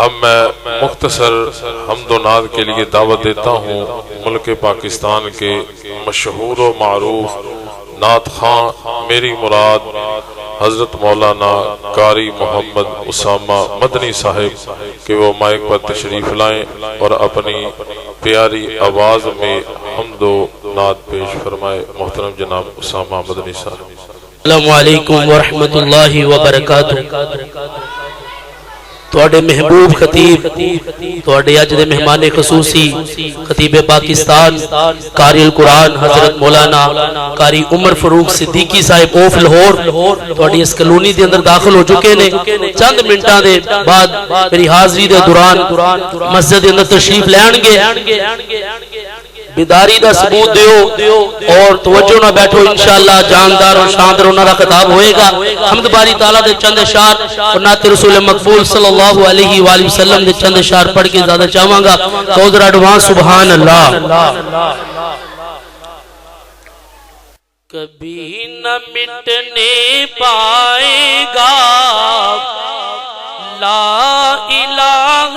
اب میں مختصر حمد و نعت کے لیے دعوت دیتا ہوں ملک پاکستان کے مشہور و معروف نعت خواں میری مراد حضرت مولانا قاری محمد اسامہ مدنی صاحب کہ وہ مائک پر تشریف لائیں اور اپنی پیاری آواز میں حمد و نعت پیش فرمائے۔ محترم جناب اسامہ مدنی صاحب۔ السلام علیکم ورحمۃ اللہ وبرکاتہ۔ توڑے محبوب خطیب، توڑے اج دے مہمان خصوصی خطیب پاکستان قاری القرآن حضرت مولانا قاری عمر فاروق صدیقی صاحب اوف لاہور توڑی اس کلونی دے اندر داخل ہو چکے نے۔ چند منٹاں دے بعد میری حاضری دے دوران مسجد دے اندر تشریف لین گے۔ بیداری دا ثبوت دیو اور توجہ نہ بیٹھو، انشاءاللہ جاندار اور شاندار انہاں دا خطاب ہوئے گا۔ حمد باری تعالیٰ دے چند اشعار اور نعت رسول مقبول صلی اللہ علیہ وآلہ وسلم دے چند اشعار پڑھ کے زیادہ چاہواں گا۔ تو ذرا ایڈوانس سبحان اللہ۔ کبھی نہ مٹنے پائے گا لا الہ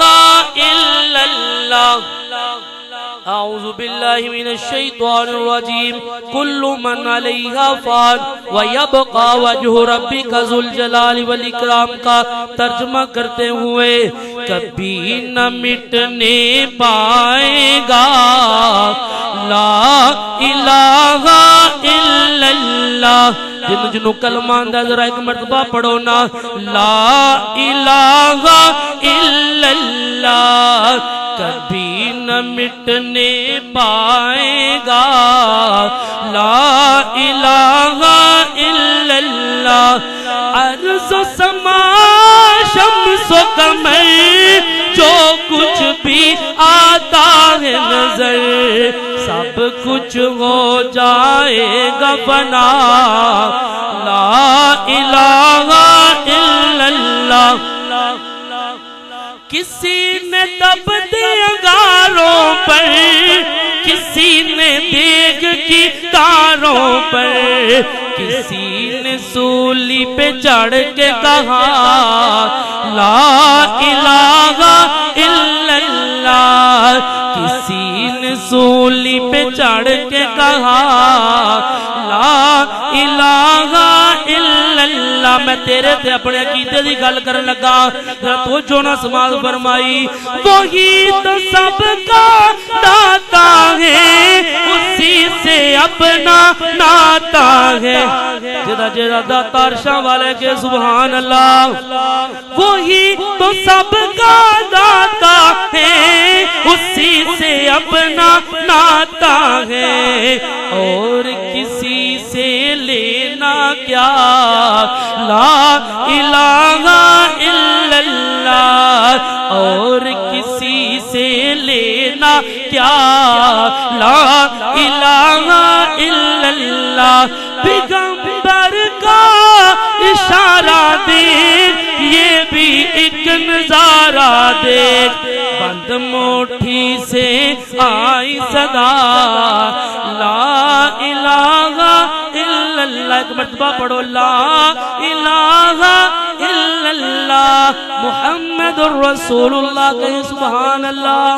الا اللہ۔ اعوذ باللہ من الشیطان الرجیم۔ کل من علیہا فان ویبقى وجہ ربک ذو الجلال والاکرام کا ترجمہ کرتے ہوئے کبھی نہ مٹنے پائے گا لا الہ الا اللہ۔ جنہوں کلمہ اندہ ذرا ایک مرتبہ پڑھو نا، لا الہ الا اللہ کبھی نہ مٹنے پائے گا لا الہ الا اللہ۔ عرض و سما شمس و قمر جو کچھ بھی آتا ہے نظر سب کچھ ہو جائے گا فنا لا الہ الا اللہ۔ کسی نے تبت انگاروں پر، کسی نے دیگ کی تاروں پر، کسی نے سولی پہ چڑھ کے کہا لا الہ الا اللہ۔ کسی نے سولی پہ چڑھ کے کہا لا الہ الا اللہ۔ میں تیرے تے اپنے عقیدے دی گل کرن لگا، ذرا توجہ نہ سماعت فرمائی۔ وہی تو سب کا داتا ہے، اسی سے اپنا ناتا ہے۔ جدا جدا داتا عرشاں والے کے سبحان اللہ۔ وہی تو سب کا داتا ہے، اسی سے اپنا ناتا ہے، اور کسی سے لینا کیا لا الہ الا اللہ، اور کسی سے لینا کیا لا الہ الا اللہ۔ پیغمبر کا اشارہ دیکھ، یہ بھی ایک نظارہ دیکھ، بند موٹھی سے آئی صدا لا الہ الا اللہ۔ ایک مرتبہ پڑھو لا الہ الا اللہ محمد الرسول اللہ، کہیں سبحان اللہ۔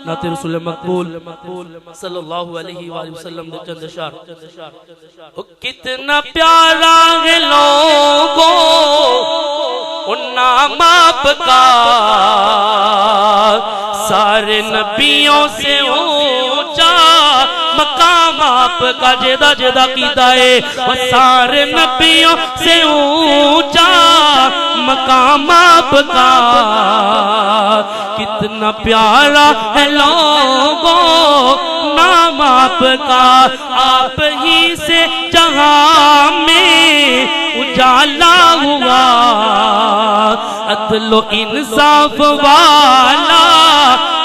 نعت رسول مقبول صلی اللہ علیہ وآلہ وسلم دے چند اشعار۔ کتنا پیارا ہے لوگوں ان نام آپ کا، سارے نبیوں سے اونچا مقام آپ کا۔ جدا جدا کیتا ہے وہ سارے نبیوں سے اونچا مقام آپ کا۔ کتنا پیارا ہے لوگوں نام آپ کا، آپ ہی سے جہاں میں اجالا ہوا، عدل و انصاف والا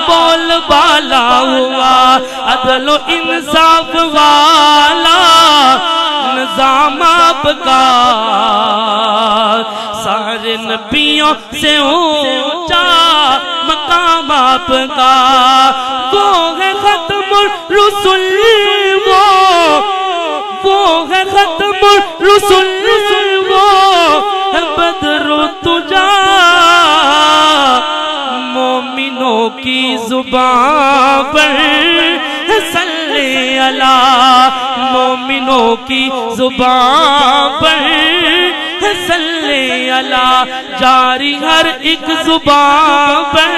بول بالا ہوا، عدل و انصاف والا نظام آپ کا، سارے نبیوں سے اونچا مقام آپ کا۔ وہ ہے ختم الرسل، وہ ہے ختم الرسل، وہ ہے بدر تجا زبان پر صلی اللہ، مومنوں کی زبان پر صلی اللہ، جاری ہر ایک زبان پر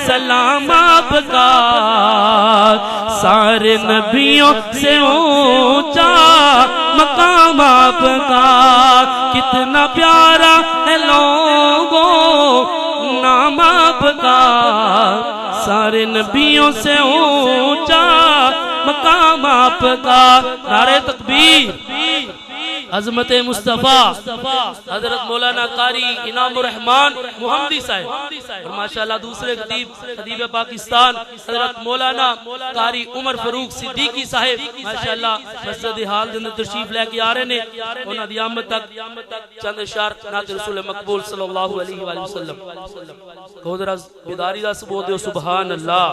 سلام آپ کا، سارے نبیوں سے اونچا مقام آپ کا، کتنا پیارا ہے لوگوں نام آپ کا، سارے نبیوں سے اونچا مقام آپ کا۔ نعرہ تکبیر، عظمت مصطفیٰ حضرت مولانا قاری انعام الرحمان محمدی صاحب، اور ماشاءاللہ دوسرے خطیب پاکستان حضرت مولانا قاری عمر فاروق صدیقی صاحب ماشاءاللہ مسجد حال دن تشریف لے کے آ رہے نے، انہاں دی آمد تک چند اشعار نعت رسول مقبول صلی اللہ علیہ وآلہ وسلم کو ذرا بیداری دا ثبوت دیو۔ سبحان اللہ۔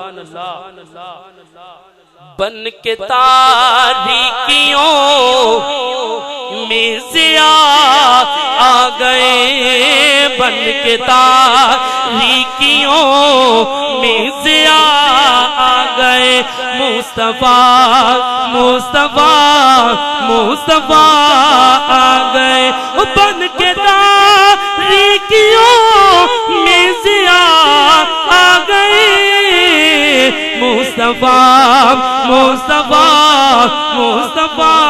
بن کے تاریکیوں میں ضیاء آ گئے، بن کے تاریکیوں میں ضیاء آ گئے، مصطفیٰ مصطفیٰ مصطفیٰ آ گئے، بن کے تاریکیوں میں ضیاء آ گئے، مصطفیٰ مصطفیٰ مصطفیٰ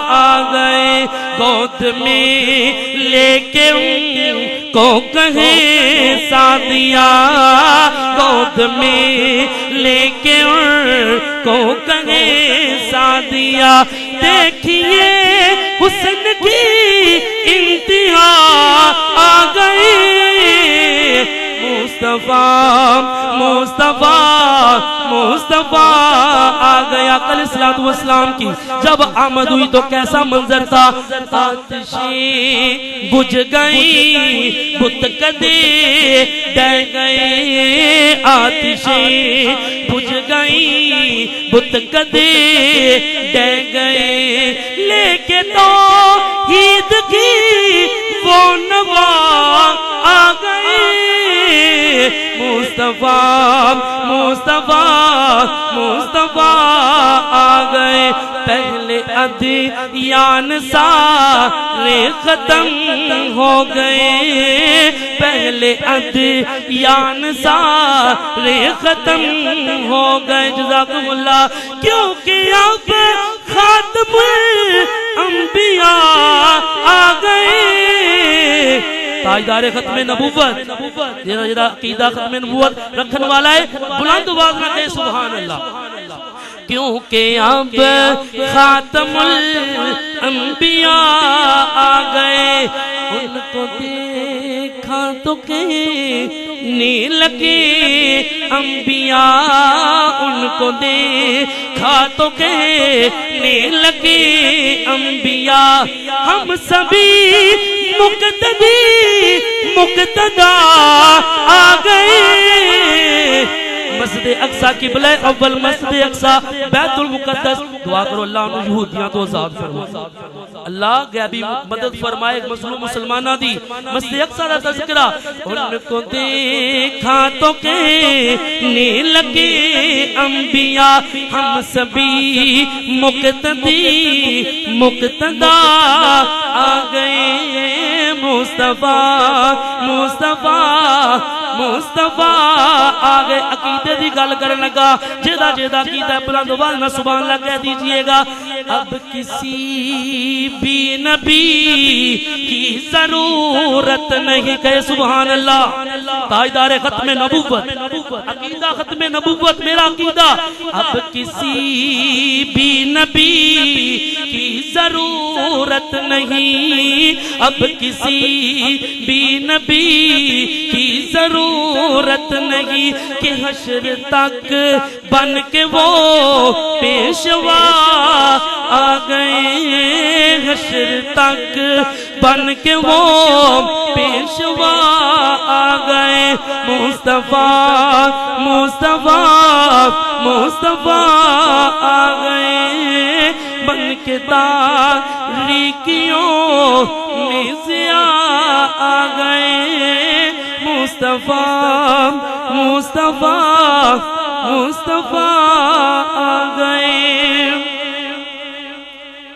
آ گئے، گود میں لے کے ان کو کہیں سعدیہ، گود میں لے کے ان کو کہیں سعدیہ، دیکھیے حسن کی انتہا آ گئی، مصطفیٰ مصطفیٰ مصطفیٰ آ گیا۔ کل صلاۃ والسلام کی جب آمد ہوئی تو کیسا منظر تھا، آتشیں بجھ گئی، بت کدے ڈہ گئے، آتشیں بجھ گئی، بت کدے ڈہ گئے، لے کے توحید کی وہ نوا آ گئے، مصطفیٰ مصطفیٰ مصطفیٰ آ گئے، پہلے ادیان سارے ختم ہو گئے، پہلے ادیان سارے ختم ہو گئے، جزاکم اللہ، کیونکہ اب خاتم الانبیاء آ گئے، تاجدار ختم نبوت، جیدہ عقیدہ ختم نبوت رکھن والا ہے، بلند آواز میں کہے سبحان اللہ، کیونکہ اب خاتم الانبیاء آ گئے، ان کو دیکھا تو کہنے لگے انبیاء، ان کو دیکھا تو کہنے لگے انبیاء، ہم سبھی مقتدی مقتدا آ گئے، مسجد اقصی قبلہ اول، مسجد اقصی بیت المقدس، دعا کرو اللہ انہوں یہودیاں تو آزاد فرمائے، اللہ غیبی مدد فرمائے مظلوم مسلمانہ دی، مسجد اقصی دا تذکرہ، ان کو دیکھا تو کہنے لگے انبیاء، ہم سبھی مقتدی مقتدا آ گئے، مصطفیٰ مصطفیٰ مصطفیٰ آ گئے۔ عقیدے دی گل کرنے لگا، جیدہ عقیدہ بلند آواز میں سبحان اللہ کہہ دیجئے گا، اب کسی بھی نبی کی ضرورت نہیں، کہے سبحان اللہ، تاجدار ختم نبوت، عقیدہ ختم نبوت میرا عقیدہ، اب کسی بھی نبی کی ضرورت نہیں، اب کسی بھی نبی کی ضرورت نہیں، کہ حشر تک بن کے وہ پیشوا آ گئے، حشر تک بن کے وہ پیشوا آ گئے، مصطفیٰ مصطفیٰ مصطفیٰ آ گئے، بن کے تاریکیوں میں ضیاء آ گئے، مصطفیٰ مصطفیٰ مصطفیٰ